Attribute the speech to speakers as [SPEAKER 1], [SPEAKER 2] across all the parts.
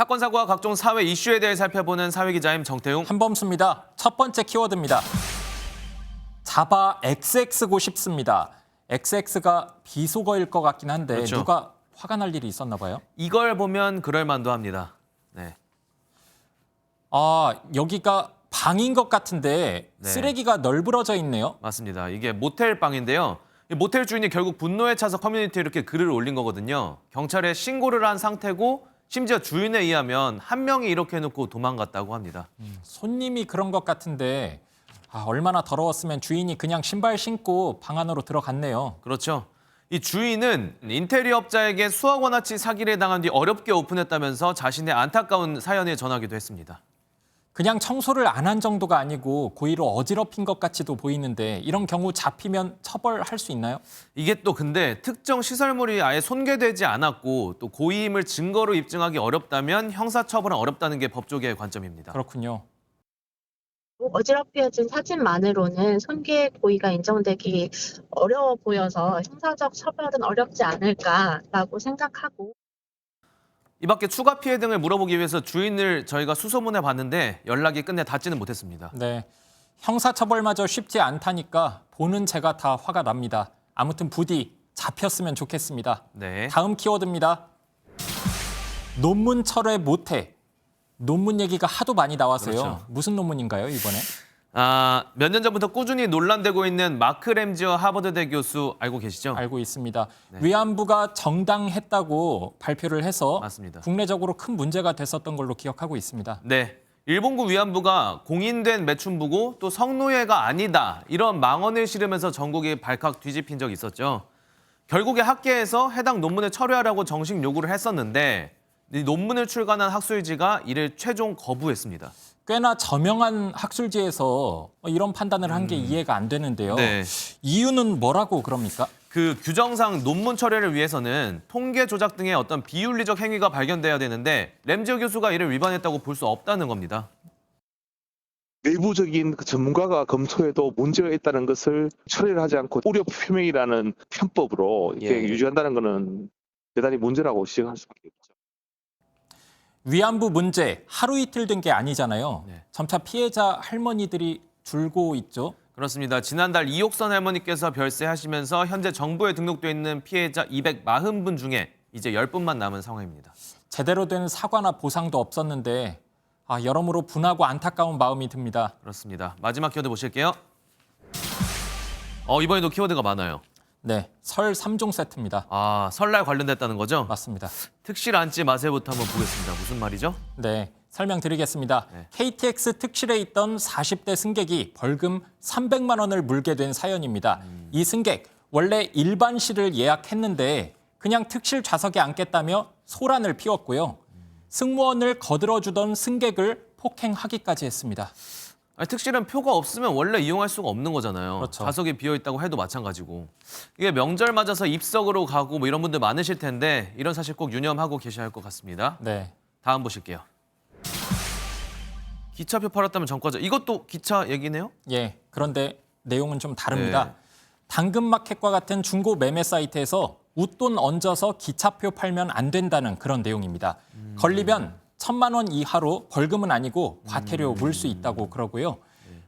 [SPEAKER 1] 사건, 사고와 각종 사회 이슈에 대해 살펴보는 사회기자임 정태웅.
[SPEAKER 2] 한범수입니다. 첫 번째 키워드입니다. 잡아 XX고 싶습니다. XX가 비속어일 것 같긴 한데
[SPEAKER 1] 그렇죠.
[SPEAKER 2] 누가 화가 날 일이 있었나 봐요.
[SPEAKER 1] 이걸 보면 그럴 만도 합니다. 네.
[SPEAKER 2] 여기가 방인 것 같은데
[SPEAKER 1] 네.
[SPEAKER 2] 쓰레기가 널브러져 있네요.
[SPEAKER 1] 맞습니다. 이게 모텔 방인데요. 이 모텔 주인이 결국 분노에 차서 커뮤니티에 이렇게 글을 올린 거거든요. 경찰에 신고를 한 상태고 심지어 주인에 의하면 한 명이 이렇게 해놓고 도망갔다고 합니다.
[SPEAKER 2] 손님이 그런 것 같은데 얼마나 더러웠으면 주인이 그냥 신발 신고 방 안으로 들어갔네요.
[SPEAKER 1] 그렇죠. 이 주인은 인테리어 업자에게 수억 원어치 사기를 당한 뒤 어렵게 오픈했다면서 자신의 안타까운 사연을 전하기도 했습니다.
[SPEAKER 2] 그냥 청소를 안 한 정도가 아니고 고의로 어지럽힌 것 같이도 보이는데 이런 경우 잡히면 처벌할 수 있나요?
[SPEAKER 1] 이게 또 근데 특정 시설물이 아예 손괴되지 않았고 또 고의임을 증거로 입증하기 어렵다면 형사처벌은 어렵다는 게 법조계의 관점입니다.
[SPEAKER 2] 그렇군요.
[SPEAKER 3] 어지럽혀진 사진만으로는 손괴 고의가 인정되기 어려워 보여서 형사적 처벌은 어렵지 않을까라고 생각하고
[SPEAKER 1] 이 밖에 추가 피해 등을 물어보기 위해서 주인을 저희가 수소문해 봤는데 연락이 끝내 닿지는 못했습니다.
[SPEAKER 2] 네, 형사처벌마저 쉽지 않다니까 보는 제가 다 화가 납니다. 아무튼 부디 잡혔으면 좋겠습니다.
[SPEAKER 1] 네.
[SPEAKER 2] 다음 키워드입니다. 논문 철회 못해. 논문 얘기가 하도 많이 나와서요.
[SPEAKER 1] 그렇죠.
[SPEAKER 2] 무슨 논문인가요, 이번에?
[SPEAKER 1] 몇 년 전부터 꾸준히 논란되고 있는 마크 램지어 하버드대 교수 알고 계시죠?
[SPEAKER 2] 알고 있습니다. 위안부가 정당했다고 발표를 해서
[SPEAKER 1] 맞습니다.
[SPEAKER 2] 국내적으로 큰 문제가 됐었던 걸로 기억하고 있습니다.
[SPEAKER 1] 네. 일본군 위안부가 공인된 매춘부고 또 성노예가 아니다 이런 망언을 실으면서 전국이 발칵 뒤집힌 적이 있었죠. 결국에 학계에서 해당 논문을 철회하라고 정식 요구를 했었는데 이 논문을 출간한 학술지가 이를 최종 거부했습니다.
[SPEAKER 2] 꽤나 저명한 학술지에서 이런 판단을 한 게 이해가 안 되는데요.
[SPEAKER 1] 네.
[SPEAKER 2] 이유는 뭐라고 그럽니까?
[SPEAKER 1] 그 규정상 논문 철회를 위해서는 통계 조작 등의 어떤 비윤리적 행위가 발견돼야 되는데 램지어 교수가 이를 위반했다고 볼 수 없다는 겁니다.
[SPEAKER 4] 내부적인 그 전문가가 검토해도 문제가 있다는 것을 처리를 하지 않고 우려 표명이라는 편법으로 이렇게 유지한다는 것은 대단히 문제라고 지적할 수밖에 없죠.
[SPEAKER 2] 위안부 문제 하루 이틀 된 게 아니잖아요.
[SPEAKER 1] 네.
[SPEAKER 2] 점차 피해자 할머니들이 줄고 있죠.
[SPEAKER 1] 그렇습니다. 지난달 이옥선 할머니께서 별세하시면서 현재 정부에 등록돼 있는 피해자 240분 중에 이제 10분만 남은 상황입니다.
[SPEAKER 2] 제대로 된 사과나 보상도 없었는데 여러모로 분하고 안타까운 마음이 듭니다.
[SPEAKER 1] 그렇습니다. 마지막 키워드 보실게요. 이번에도 키워드가 많아요.
[SPEAKER 2] 네, 설 3종 세트입니다.
[SPEAKER 1] 설날 관련됐다는 거죠?
[SPEAKER 2] 맞습니다.
[SPEAKER 1] 특실 앉지 마세요부터 한번 보겠습니다. 무슨 말이죠?
[SPEAKER 2] 네, 설명드리겠습니다.
[SPEAKER 1] 네.
[SPEAKER 2] KTX 특실에 있던 40대 승객이 벌금 300만 원을 물게 된 사연입니다. 이 승객 원래 일반실을 예약했는데 그냥 특실 좌석에 앉겠다며 소란을 피웠고요. 승무원을 거들어주던 승객을 폭행하기까지 했습니다.
[SPEAKER 1] 특실은 표가 없으면 원래 이용할 수가 없는 거잖아요.
[SPEAKER 2] 그렇죠.
[SPEAKER 1] 좌석이 비어있다고 해도 마찬가지고. 이게 명절 맞아서 입석으로 가고 뭐 이런 분들 많으실 텐데 이런 사실 꼭 유념하고 계셔야 할 것 같습니다.
[SPEAKER 2] 네,
[SPEAKER 1] 다음 보실게요. 기차표 팔았다면 전과자. 이것도 기차 얘기네요?
[SPEAKER 2] 예. 그런데 내용은 좀 다릅니다.
[SPEAKER 1] 네.
[SPEAKER 2] 당근마켓과 같은 중고 매매 사이트에서 웃돈 얹어서 기차표 팔면 안 된다는 그런 내용입니다. 걸리면 1,000만 원 이하로 벌금은 아니고 과태료 물 수 있다고 그러고요.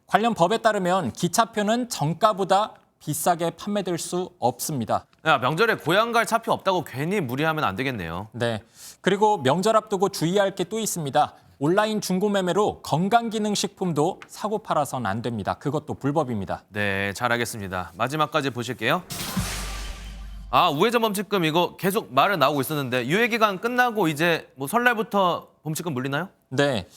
[SPEAKER 2] 관련 법에 따르면 기차표는 정가보다 비싸게 판매될 수 없습니다.
[SPEAKER 1] 야, 명절에 고향 갈 차표 없다고 괜히 무리하면 안 되겠네요.
[SPEAKER 2] 네. 그리고 명절 앞두고 주의할 게 또 있습니다. 온라인 중고 매매로 건강기능식품도 사고 팔아서는 안 됩니다. 그것도 불법입니다.
[SPEAKER 1] 네, 잘 알겠습니다. 마지막까지 보실게요. 우회전 범칙금 이거 계속 말은 나오고 있었는데 유예기간 끝나고 이제 뭐 설날부터 범칙금 물리나요?
[SPEAKER 2] 네,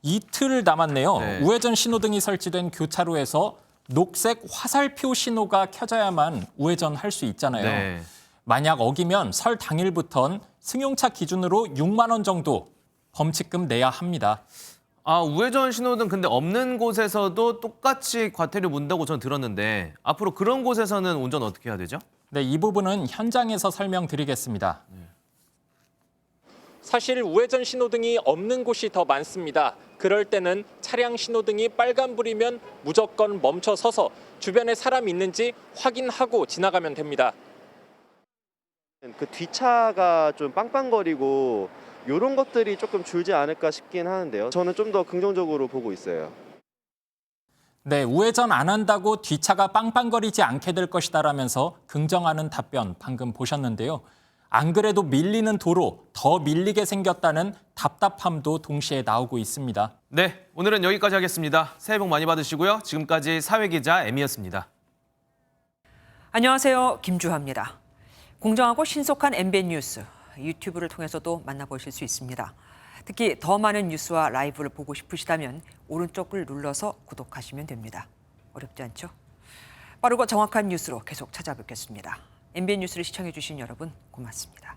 [SPEAKER 2] 이틀 남았네요.
[SPEAKER 1] 네.
[SPEAKER 2] 우회전 신호등이 설치된 교차로에서 녹색 화살표 신호가 켜져야만 우회전할 수 있잖아요.
[SPEAKER 1] 네.
[SPEAKER 2] 만약 어기면 설 당일부턴 승용차 기준으로 6만 원 정도 범칙금 내야 합니다.
[SPEAKER 1] 우회전 신호등 근데 없는 곳에서도 똑같이 과태료 문다고 전 들었는데 앞으로 그런 곳에서는 운전 어떻게 해야 되죠?
[SPEAKER 2] 네, 이 부분은 현장에서 설명드리겠습니다. 사실 우회전 신호등이 없는 곳이 더 많습니다. 그럴 때는 차량 신호등이 빨간불이면 무조건 멈춰 서서 주변에 사람이 있는지 확인하고 지나가면 됩니다.
[SPEAKER 5] 그 뒷차가 좀 빵빵거리고 이런 것들이 조금 줄지 않을까 싶긴 하는데요. 저는 좀 더 긍정적으로 보고 있어요.
[SPEAKER 2] 네, 우회전 안 한다고 뒷차가 빵빵거리지 않게 될 것이다라면서 긍정하는 답변 방금 보셨는데요. 안 그래도 밀리는 도로 더 밀리게 생겼다는 답답함도 동시에 나오고 있습니다.
[SPEAKER 1] 네, 오늘은 여기까지 하겠습니다. 새해 복 많이 받으시고요. 지금까지 사회기자 M이었습니다.
[SPEAKER 6] 안녕하세요. 김주하입니다. 공정하고 신속한 MBN 뉴스, 유튜브를 통해서도 만나보실 수 있습니다. 특히 더 많은 뉴스와 라이브를 보고 싶으시다면 오른쪽을 눌러서 구독하시면 됩니다. 어렵지 않죠? 빠르고 정확한 뉴스로 계속 찾아뵙겠습니다. MBN 뉴스를 시청해주신 여러분 고맙습니다.